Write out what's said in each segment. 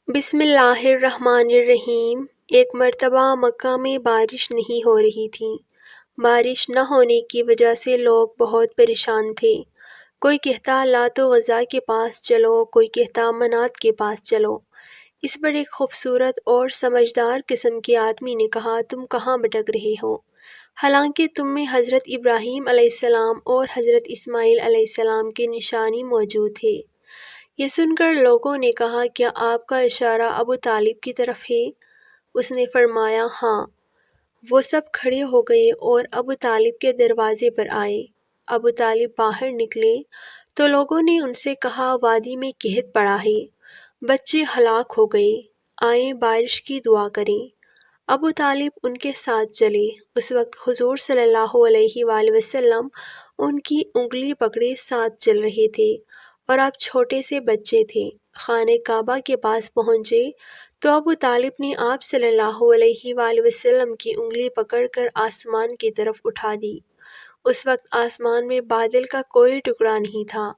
بسم اللہ الرحمن الرحیم۔ ایک مرتبہ مکہ میں بارش نہیں ہو رہی تھی۔ بارش نہ ہونے کی وجہ سے لوگ بہت پریشان تھے۔ کوئی کہتا لات و عزیٰ کے پاس چلو، کوئی کہتا منات کے پاس چلو۔ اس پر ایک خوبصورت اور سمجھدار قسم کے آدمی نے کہا، تم کہاں بھٹک رہے ہو؟ حالانکہ تم میں حضرت ابراہیم علیہ السلام اور حضرت اسماعیل علیہ السلام کے نشانی موجود تھے۔ یہ سن کر لوگوں نے کہا، کیا آپ کا اشارہ ابو طالب کی طرف ہے؟ اس نے فرمایا، ہاں۔ وہ سب کھڑے ہو گئے اور ابو طالب کے دروازے پر آئے۔ ابو طالب باہر نکلے تو لوگوں نے ان سے کہا، وادی میں قحط پڑا ہے، بچے ہلاک ہو گئے، آئیں بارش کی دعا کریں۔ ابو طالب ان کے ساتھ چلے۔ اس وقت حضور صلی اللہ علیہ وآلہ وسلم ان کی انگلی پکڑے ساتھ چل رہے تھے اور آپ چھوٹے سے بچے تھے۔ خانہ کعبہ کے پاس پہنچے تو ابو طالب نے آپ صلی اللہ علیہ وآلہ وسلم کی انگلی پکڑ کر آسمان کی طرف اٹھا دی۔ اس وقت آسمان میں بادل کا کوئی ٹکڑا نہیں تھا،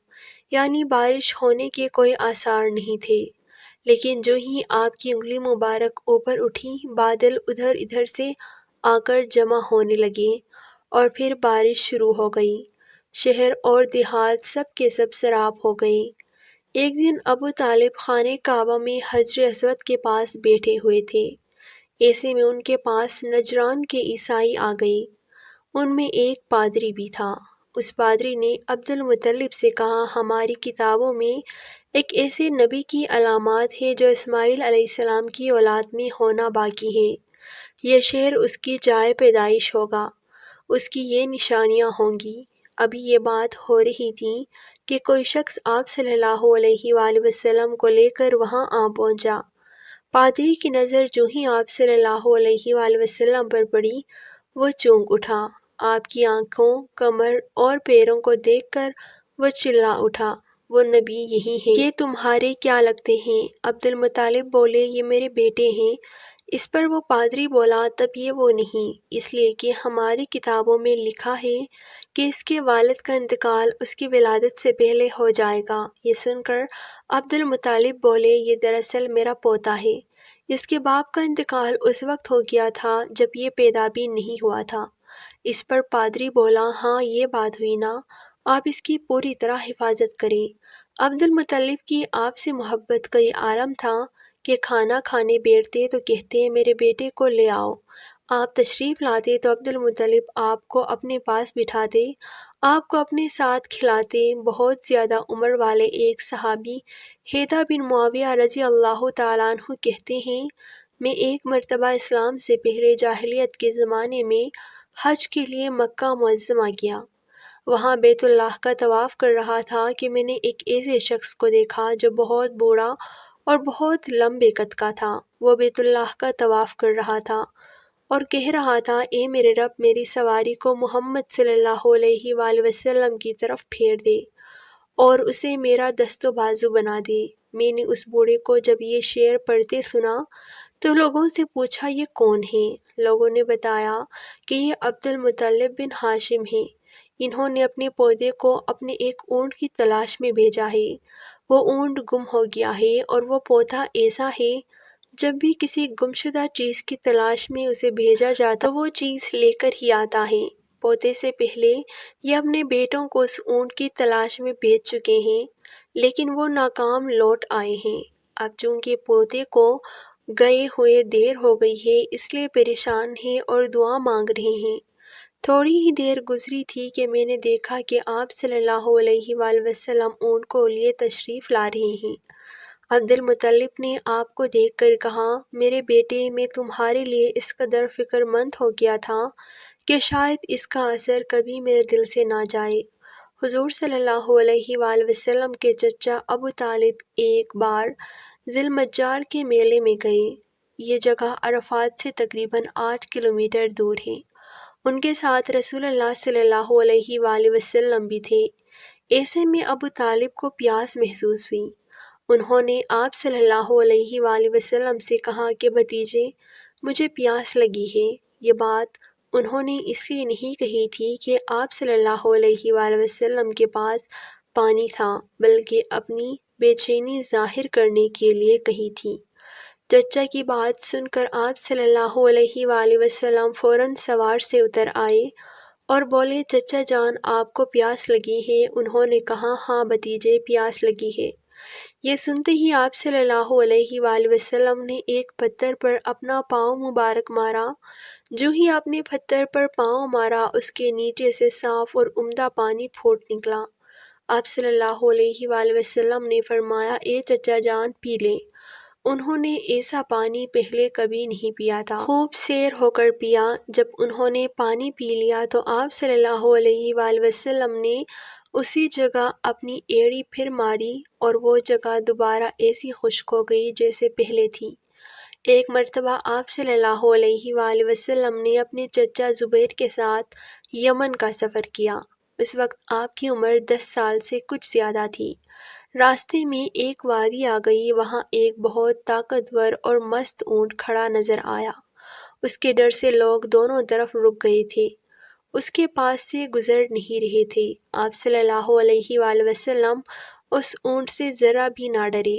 یعنی بارش ہونے کے کوئی آثار نہیں تھے۔ لیکن جو ہی آپ کی انگلی مبارک اوپر اٹھی، بادل ادھر ادھر سے آ کر جمع ہونے لگے اور پھر بارش شروع ہو گئی۔ شہر اور دیہات سب کے سب سیراب ہو گئے۔ ایک دن ابو طالب خانہ کعبہ میں حجر اسود کے پاس بیٹھے ہوئے تھے۔ ایسے میں ان کے پاس نجران کے عیسائی آ گئے۔ ان میں ایک پادری بھی تھا۔ اس پادری نے عبد المطلب سے کہا، ہماری کتابوں میں ایک ایسے نبی کی علامات ہے جو اسماعیل علیہ السلام کی اولاد میں ہونا باقی ہے۔ یہ شہر اس کی جائے پیدائش ہوگا، اس کی یہ نشانیاں ہوں گی۔ ابھی یہ بات ہو رہی تھی کہ کوئی شخص آپ صلی اللہ علیہ وآلہ وسلم کو لے کر وہاں آ پہنچا۔ پادری کی نظر جو ہی آپ صلی اللہ علیہ وآلہ وسلم پر پڑی، وہ چونک اٹھا۔ آپ کی آنکھوں، کمر اور پیروں کو دیکھ کر وہ چلا اٹھا، وہ نبی یہی ہے۔ یہ تمہارے کیا لگتے ہیں؟ عبد المطلب بولے، یہ میرے بیٹے ہیں۔ اس پر وہ پادری بولا، تب یہ وہ نہیں، اس لیے کہ ہماری کتابوں میں لکھا ہے کہ اس کے والد کا انتقال اس کی ولادت سے پہلے ہو جائے گا۔ یہ سن کر عبد المطلب بولے، یہ دراصل میرا پوتا ہے، جس کے باپ کا انتقال اس وقت ہو گیا تھا جب یہ پیدا بھی نہیں ہوا تھا۔ اس پر پادری بولا، ہاں یہ بات ہوئی نا، آپ اس کی پوری طرح حفاظت کریں۔ عبد المطلب کی آپ سے محبت کا یہ عالم تھا کہ کھانا کھانے بیٹھتے تو کہتے، میرے بیٹے کو لے آؤ۔ آپ تشریف لاتے تو عبد المطلب آپ کو اپنے پاس بٹھاتے، آپ کو اپنے ساتھ کھلاتے۔ بہت زیادہ عمر والے ایک صحابی حیدہ بن معاویہ رضی اللہ تعالیٰ عنہ کہتے ہیں، میں ایک مرتبہ اسلام سے پہلے جاہلیت کے زمانے میں حج کے لیے مکہ معظمہ گیا۔ وہاں بیت اللہ کا طواف کر رہا تھا کہ میں نے ایک ایسے شخص کو دیکھا جو بہت بوڑھا اور بہت لمبے قد کا تھا۔ وہ بیت اللہ کا طواف کر رہا تھا اور کہہ رہا تھا، اے میرے رب، میری سواری کو محمد صلی اللہ علیہ وآلہ وسلم کی طرف پھیر دے اور اسے میرا دست و بازو بنا دے۔ میں نے اس بوڑھے کو جب یہ شعر پڑھتے سنا تو لوگوں سے پوچھا، یہ کون ہے؟ لوگوں نے بتایا کہ یہ عبد المطلب بن ہاشم ہیں۔ انہوں نے اپنے پودے کو اپنے ایک اونٹ کی تلاش میں بھیجا ہے۔ وہ اونٹ گم ہو گیا ہے اور وہ پودا ایسا ہے، جب بھی کسی گمشدہ چیز کی تلاش میں اسے بھیجا جاتا وہ چیز لے کر ہی آتا ہے۔ پوتے سے پہلے یہ اپنے بیٹوں کو اس اونٹ کی تلاش میں بھیج چکے ہیں، لیکن وہ ناکام لوٹ آئے ہیں۔ اب چونکہ پوتے کو گئے ہوئے دیر ہو گئی ہے، اس لیے پریشان ہیں اور دعا مانگ رہے ہیں۔ تھوڑی ہی دیر گزری تھی کہ میں نے دیکھا کہ آپ صلی اللہ علیہ وآلہ وسلم اونٹ کو لیے تشریف لا رہے ہیں۔ عبد المطلب نے آپ کو دیکھ کر کہا، میرے بیٹے، میں تمہارے لیے اس قدر فکر مند ہو گیا تھا کہ شاید اس کا اثر کبھی میرے دل سے نہ جائے۔ حضور صلی اللہ علیہ وآلہ وسلم کے چچا ابو طالب ایک بار ذی المجار کے میلے میں گئے۔ یہ جگہ عرفات سے تقریباً 8 کلومیٹر دور ہے۔ ان کے ساتھ رسول اللہ صلی اللہ علیہ وآلہ وسلم بھی تھے۔ ایسے میں ابو طالب کو پیاس محسوس ہوئی۔ انہوں نے آپ صلی اللہ علیہ وآلہ وسلم سے کہا کہ بھتیجے، مجھے پیاس لگی ہے۔ یہ بات انہوں نے اس لیے نہیں کہی تھی کہ آپ صلی اللہ علیہ وآلہ وسلم کے پاس پانی تھا، بلکہ اپنی بے چینی ظاہر کرنے کے لیے کہی تھی۔ چچا کی بات سن کر آپ صلی اللہ علیہ وآلہ وسلم فوراً سوار سے اتر آئے اور بولے، چچا جان آپ کو پیاس لگی ہے؟ انہوں نے کہا، ہاں بھتیجے، پیاس لگی ہے۔ یہ سنتے ہی آپ صلی اللہ علیہ وآلہ وسلم نے ایک پتھر پر اپنا پاؤں مبارک مارا۔ جو ہی آپ نے پتھر پر پاؤں مارا، اس کے نیچے سے صاف اور عمدہ پانی پھوٹ نکلا۔ آپ صلی اللہ علیہ وآلہ وسلم نے فرمایا، اے چچا جان، پی لیں۔ انہوں نے ایسا پانی پہلے کبھی نہیں پیا تھا۔ خوب سیر ہو کر پیا۔ جب انہوں نے پانی پی لیا تو آپ صلی اللہ علیہ وآلہ وسلم نے اسی جگہ اپنی ایڑی پھر ماری اور وہ جگہ دوبارہ ایسی خشک ہو گئی جیسے پہلے تھی۔ ایک مرتبہ آپ صلی اللہ علیہ وآلہ وسلم نے اپنے چچا زبیر کے ساتھ یمن کا سفر کیا۔ اس وقت آپ کی عمر 10 سال سے کچھ زیادہ تھی۔ راستے میں ایک وادی آ گئی، وہاں ایک بہت طاقتور اور مست اونٹ کھڑا نظر آیا۔ اس کے ڈر سے لوگ دونوں طرف رک گئے تھے، اس کے پاس سے گزر نہیں رہے تھے۔ آپ صلی اللہ علیہ وآلہ وسلم اس اونٹ سے ذرا بھی نہ ڈرے،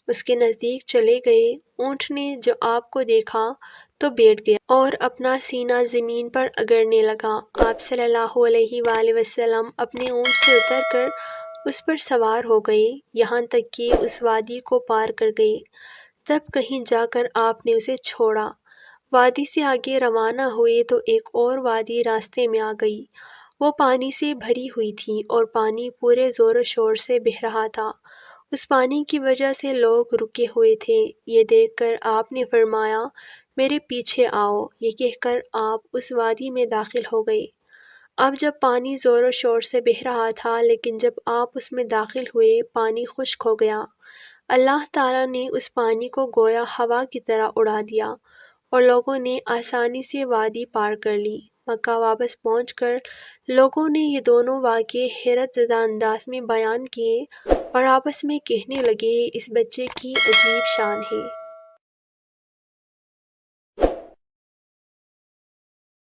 اس کے نزدیک چلے گئے۔ اونٹ نے جو آپ کو دیکھا تو بیٹھ گیا اور اپنا سینہ زمین پر اگڑنے لگا۔ آپ صلی اللہ علیہ وآلہ وسلم اپنے اونٹ سے اتر کر اس پر سوار ہو گئے، یہاں تک کہ اس وادی کو پار کر گئے۔ تب کہیں جا کر آپ نے اسے چھوڑا۔ وادی سے آگے روانہ ہوئے تو ایک اور وادی راستے میں آ گئی۔ وہ پانی سے بھری ہوئی تھی اور پانی پورے زور و شور سے بہہ رہا تھا۔ اس پانی کی وجہ سے لوگ رکے ہوئے تھے۔ یہ دیکھ کر آپ نے فرمایا، میرے پیچھے آؤ۔ یہ کہہ کر آپ اس وادی میں داخل ہو گئے۔ اب جب پانی زور و شور سے بہہ رہا تھا، لیکن جب آپ اس میں داخل ہوئے پانی خشک ہو گیا۔ اللہ تعالیٰ نے اس پانی کو گویا ہوا کی طرح اڑا دیا اور لوگوں نے آسانی سے وادی پار کر لی۔ مکہ واپس پہنچ کر لوگوں نے یہ دونوں واقعے حیرت زدہ انداز میں بیان کیے اور آپس میں کہنے لگے، اس بچے کی عجیب شان ہے۔